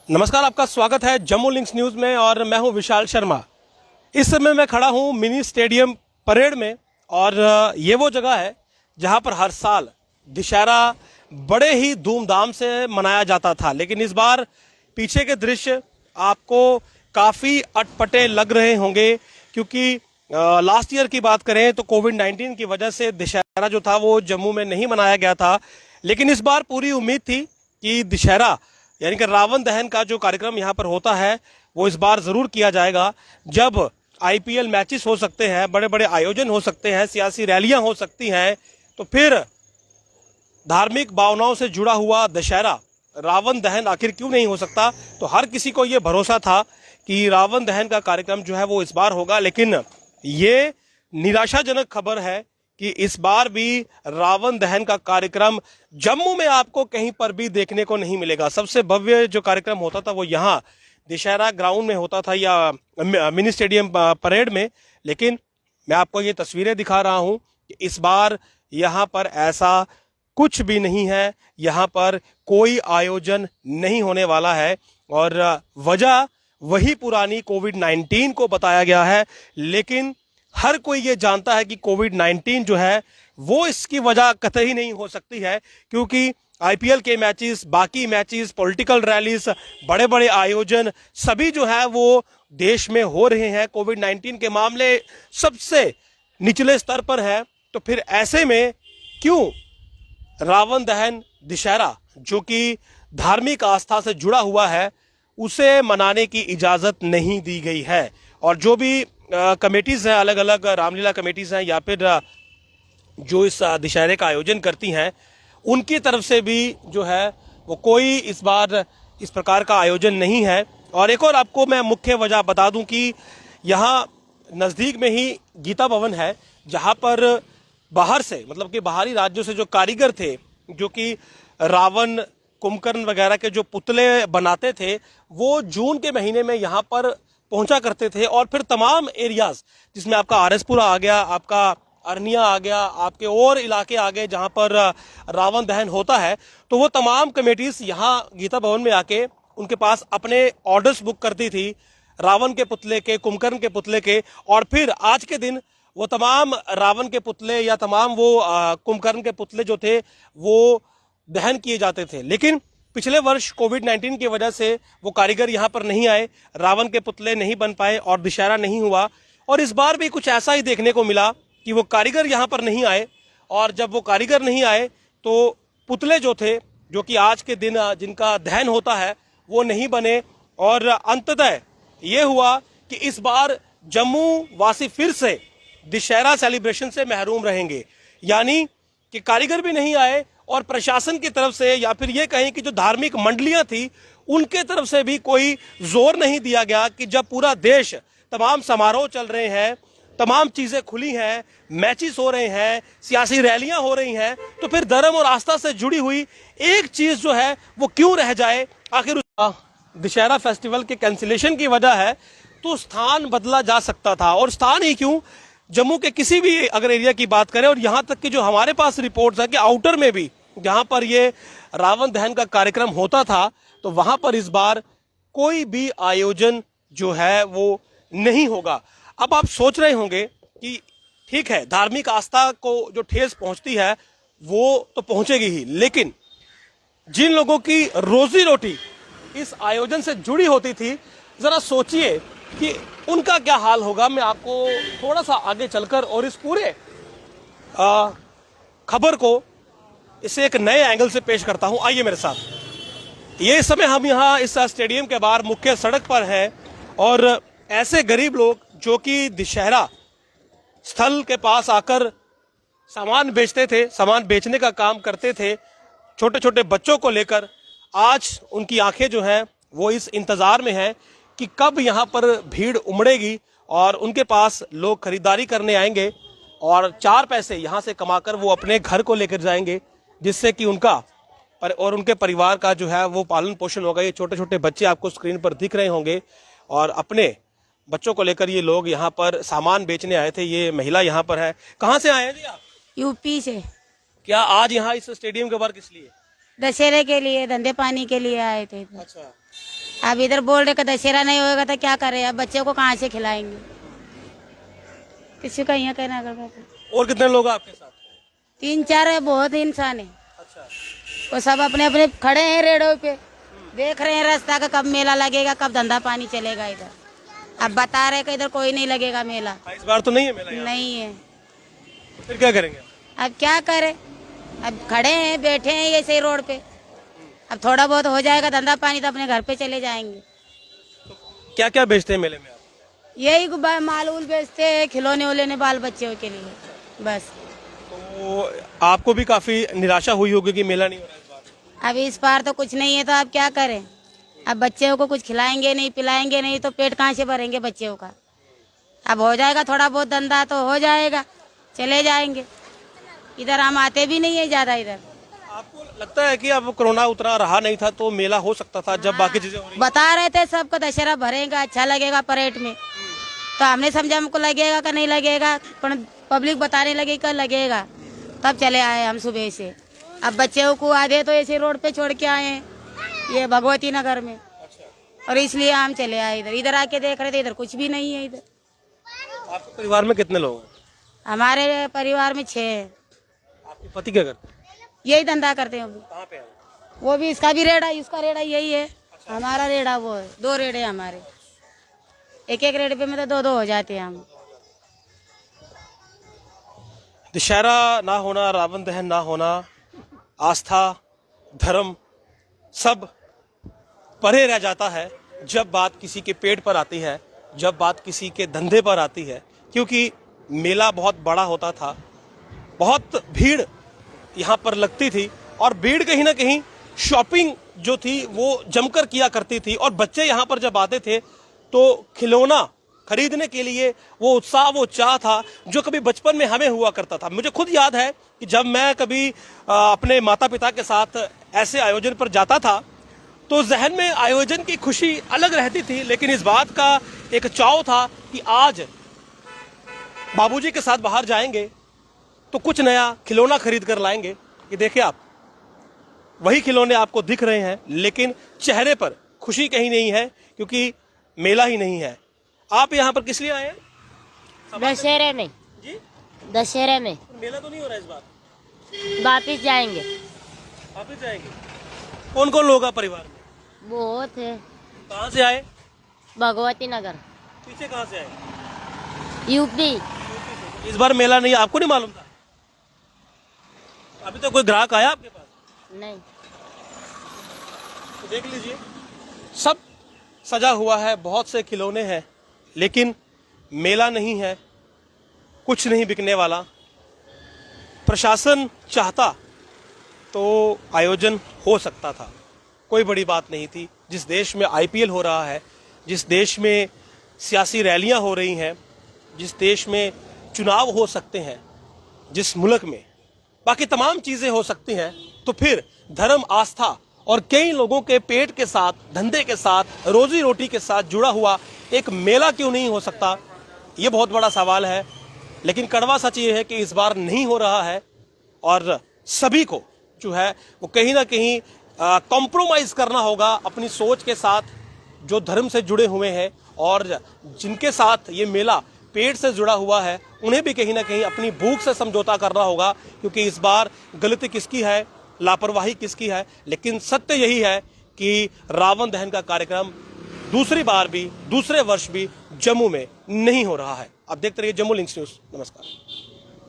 नमस्कार, आपका स्वागत है जम्मू लिंक्स न्यूज़ में और मैं हूं विशाल शर्मा। इस समय मैं खड़ा हूं मिनी स्टेडियम परेड में और ये वो जगह है जहां पर हर साल दशहरा बड़े ही धूमधाम से मनाया जाता था, लेकिन इस बार पीछे के दृश्य आपको काफ़ी अटपटे लग रहे होंगे क्योंकि लास्ट ईयर की बात करें तो कोविड-19 की वजह से दशहरा जो था वो जम्मू में नहीं मनाया गया था। लेकिन इस बार पूरी उम्मीद थी कि दशहरा यानी कि रावण दहन का जो कार्यक्रम यहाँ पर होता है वो इस बार ज़रूर किया जाएगा। जब आईपीएल मैचेस हो सकते हैं, बड़े बड़े आयोजन हो सकते हैं, सियासी रैलियां हो सकती हैं, तो फिर धार्मिक भावनाओं से जुड़ा हुआ दशहरा रावण दहन आखिर क्यों नहीं हो सकता। तो हर किसी को ये भरोसा था कि रावण दहन का कार्यक्रम जो है वो इस बार होगा, लेकिन ये निराशाजनक खबर है कि इस बार भी रावण दहन का कार्यक्रम जम्मू में आपको कहीं पर भी देखने को नहीं मिलेगा। सबसे भव्य जो कार्यक्रम होता था वो यहाँ दशहरा ग्राउंड में होता था या मिनी स्टेडियम परेड में, लेकिन मैं आपको ये तस्वीरें दिखा रहा हूँ कि इस बार यहाँ पर ऐसा कुछ भी नहीं है। यहाँ पर कोई आयोजन नहीं होने वाला है और वजह वही पुरानी कोविड-19 को बताया गया है, लेकिन हर कोई ये जानता है कि कोविड-19 जो है वो इसकी वजह कतई नहीं हो सकती है, क्योंकि आईपीएल के मैचेस, बाकी मैचेस, पॉलिटिकल रैलीज, बड़े बड़े आयोजन सभी जो है वो देश में हो रहे हैं। कोविड-19 के मामले सबसे निचले स्तर पर है, तो फिर ऐसे में क्यों रावण दहन दशहरा जो कि धार्मिक आस्था से जुड़ा हुआ है उसे मनाने की इजाज़त नहीं दी गई है। और जो भी कमेटीज़ हैं, अलग अलग रामलीला कमेटीज़ हैं या फिर जो इस दशहरे का आयोजन करती हैं, उनकी तरफ से भी जो है वो कोई इस बार इस प्रकार का आयोजन नहीं है। और एक और आपको मैं मुख्य वजह बता दूं कि यहाँ नज़दीक में ही गीता भवन है, जहाँ पर बाहर से, मतलब कि बाहरी राज्यों से जो कारीगर थे जो कि रावण, कुंभकर्ण वगैरह के जो पुतले बनाते थे, वो जून के महीने में यहाँ पर पहुंचा करते थे और फिर तमाम एरियाज जिसमें आपका आरएसपुरा आ गया, आपका अरनिया आ गया, आपके और इलाके आ गए जहां पर रावण दहन होता है, तो वो तमाम कमेटीज यहाँ गीता भवन में आके उनके पास अपने ऑर्डर्स बुक करती थी रावण के पुतले के, कुंभकर्ण के पुतले के, और फिर आज के दिन वो तमाम रावण के पुतले या तमाम वो कुंभकर्ण के पुतले जो थे वो दहन किए जाते थे। लेकिन पिछले वर्ष कोविड-19 की वजह से वो कारीगर यहाँ पर नहीं आए, रावण के पुतले नहीं बन पाए और दशहरा नहीं हुआ। और इस बार भी कुछ ऐसा ही देखने को मिला कि वो कारीगर यहाँ पर नहीं आए, और जब वो कारीगर नहीं आए तो पुतले जो थे, जो कि आज के दिन जिनका दहन होता है, वो नहीं बने। और अंततः ये हुआ कि इस बार जम्मू वासी फिर से दशहरा सेलिब्रेशन से महरूम रहेंगे, यानी कि कारीगर भी नहीं आए और प्रशासन की तरफ से या फिर ये कहें कि जो धार्मिक मंडलियां थी उनके तरफ से भी कोई जोर नहीं दिया गया कि जब पूरा देश, तमाम समारोह चल रहे हैं, तमाम चीजें खुली हैं, मैचेस हो रहे हैं, सियासी रैलियां हो रही हैं, तो फिर धर्म और आस्था से जुड़ी हुई एक चीज जो है वो क्यों रह जाए। आखिर दशहरा फेस्टिवल के कैंसिलेशन की वजह है तो स्थान बदला जा सकता था, और स्थान ही क्यों, जम्मू के किसी भी अगर एरिया की बात करें, और यहाँ तक कि जो हमारे पास रिपोर्ट्स है कि आउटर में भी जहां पर ये रावण दहन का कार्यक्रम होता था, तो वहां पर इस बार कोई भी आयोजन जो है वो नहीं होगा। अब आप सोच रहे होंगे कि ठीक है, धार्मिक आस्था को जो ठेस पहुंचती है वो तो पहुंचेगी ही, लेकिन जिन लोगों की रोजी रोटी इस आयोजन से जुड़ी होती थी, जरा सोचिए कि उनका क्या हाल होगा। मैं आपको थोड़ा सा आगे चलकर और इस पूरे खबर को इसे एक नए एंगल से पेश करता हूं। आइए मेरे साथ। ये समय हम यहाँ इस स्टेडियम के बाहर मुख्य सड़क पर हैं और ऐसे गरीब लोग जो कि दशहरा स्थल के पास आकर सामान बेचते थे, सामान बेचने का काम करते थे, छोटे छोटे बच्चों को लेकर, आज उनकी आंखें जो हैं वो इस इंतजार में हैं कि कब यहाँ पर भीड़ उमड़ेगी और उनके पास लोग खरीदारी करने आएंगे और 4 पैसे यहाँ से कमाकर वो अपने घर को लेकर जाएंगे, जिससे कि उनका और उनके परिवार का जो है वो पालन पोषण होगा। ये छोटे छोटे बच्चे आपको स्क्रीन पर दिख रहे होंगे और अपने बच्चों को लेकर ये लोग यहाँ पर सामान बेचने आए थे। ये महिला यहाँ पर है। कहाँ से आए हैं जी आप? यूपी से। क्या आज यहाँ इस स्टेडियम के बाहर किस लिए? दशहरे के लिए, धंधे पानी के लिए आए थे। अच्छा, अब इधर बोल रहे कि दशहरा नहीं होगा तो क्या करें, अब बच्चे को कहाँ से खिलाएंगे, किसी का यहाँ कहना कर पाते। और कितने लोग हैं आपके साथ? 3-4 है, बहुत इंसान है। अच्छा। वो सब अपने अपने खड़े हैं रेड़ों पे, देख रहे हैं रास्ता का कब मेला लगेगा, कब धंधा पानी चलेगा इधर। अब बता रहे कि इधर कोई नहीं लगेगा मेला। इस बार तो नहीं है मेला यहाँ? नहीं है। फिर क्या करेंगे? अब क्या करें, अब खड़े हैं बैठे हैं ऐसे ही रोड पे। अब थोड़ा बहुत हो जाएगा धंधा पानी तो अपने घर पे चले जाएंगे। क्या क्या बेचते हैं मेले में आप? यही माल उल बेचते हैं, खिलौने उलने बाल बच्चों के लिए बस। तो आपको भी काफी निराशा हुई होगी कि मेला नहीं हो रहा है इस बार? अब इस बार तो कुछ नहीं है तो अब क्या करें, अब बच्चों को कुछ खिलाएंगे नहीं पिलाएंगे नहीं तो पेट कहाँ से भरेंगे बच्चों का। अब हो जाएगा थोड़ा बहुत धंधा तो हो जाएगा, चले जाएंगे। इधर हम आते भी नहीं है ज्यादा इधर। आपको लगता है कि अब कोरोना उतना रहा नहीं था तो मेला हो सकता था जब बाकी चीजें हो रही? बता रहे थे सबको दशहरा भरेगा, अच्छा लगेगा परेड में, तो हमने समझा हमको लगेगा कि नहीं लगेगा, पर पब्लिक बताने लगी कि लगेगा, तब चले आए हम सुबह से। अब बच्चों को आधे तो ऐसे रोड पे छोड़ के आए हैं ये भगवती नगर में, और इसलिए हम चले आए इधर। इधर आके देख रहे थे, इधर कुछ भी नहीं है। इधर आपके परिवार में कितने लोग हैं? हमारे परिवार में 6 है। आपके पति क्या करते हैं? यही धंधा करते हैं अभी। कहाँ पे है? वो भी इसका भी रेड़ा, इसका रेड़ा यही है। हमारा रेड़ा वो है, 2 रेड़े हमारे, एक रेड़े पे में तो 2-2 हो जाते हैं हम। दशहरा ना होना, रावण दहन ना होना, आस्था धर्म सब परे रह जाता है जब बात किसी के पेट पर आती है, जब बात किसी के धंधे पर आती है। क्योंकि मेला बहुत बड़ा होता था, बहुत भीड़ यहाँ पर लगती थी, और भीड़ कहीं ना कहीं शॉपिंग जो थी वो जमकर किया करती थी। और बच्चे यहाँ पर जब आते थे तो खिलौना खरीदने के लिए वो उत्साह, वो चाह था जो कभी बचपन में हमें हुआ करता था। मुझे खुद याद है कि जब मैं कभी अपने माता पिता के साथ ऐसे आयोजन पर जाता था तो जहन में आयोजन की खुशी अलग रहती थी, लेकिन इस बात का एक चाव था कि आज बाबूजी के साथ बाहर जाएंगे तो कुछ नया खिलौना खरीद कर लाएंगे। ये देखिए आप, वही खिलौने आपको दिख रहे हैं, लेकिन चेहरे पर खुशी कहीं नहीं है क्योंकि मेला ही नहीं है। आप यहाँ पर किस लिए आए हैं? दशहरे में। जी? दशहरे में मेला तो नहीं हो रहा है इस बार? वापिस जाएंगे। वापिस जाएंगे? कौन कौन लोग हैं परिवार में? बहुत है। कहाँ से आए? भगवती नगर। पीछे कहाँ से आए? यूपी। इस बार मेला नहीं, आपको नहीं मालूम था? अभी तो कोई ग्राहक आया आपके पास? नहीं। तो देख लीजिए, सब सजा हुआ है, बहुत से खिलौने हैं, लेकिन मेला नहीं है, कुछ नहीं बिकने वाला। प्रशासन चाहता तो आयोजन हो सकता था, कोई बड़ी बात नहीं थी। जिस देश में आईपीएल हो रहा है, जिस देश में सियासी रैलियां हो रही हैं, जिस देश में चुनाव हो सकते हैं, जिस मुल्क में बाकी तमाम चीज़ें हो सकती हैं, तो फिर धर्म, आस्था और कई लोगों के पेट के साथ, धंधे के साथ, रोजी रोटी के साथ जुड़ा हुआ एक मेला क्यों नहीं हो सकता? ये बहुत बड़ा सवाल है। लेकिन कड़वा सच ये है कि इस बार नहीं हो रहा है, और सभी को जो है वो कहीं ना कहीं कॉम्प्रोमाइज़ करना होगा अपनी सोच के साथ, जो धर्म से जुड़े हुए हैं और जिनके साथ ये मेला पेट से जुड़ा हुआ है, उन्हें भी कहीं ना कहीं अपनी भूख से समझौता करना होगा। क्योंकि इस बार गलती किसकी है, लापरवाही किसकी है? लेकिन सत्य यही है कि रावण दहन का कार्यक्रम दूसरी बार भी, दूसरे वर्ष भी जम्मू में नहीं हो रहा है। आप देखते रहिए जम्मू लिंक्स न्यूज़। नमस्कार।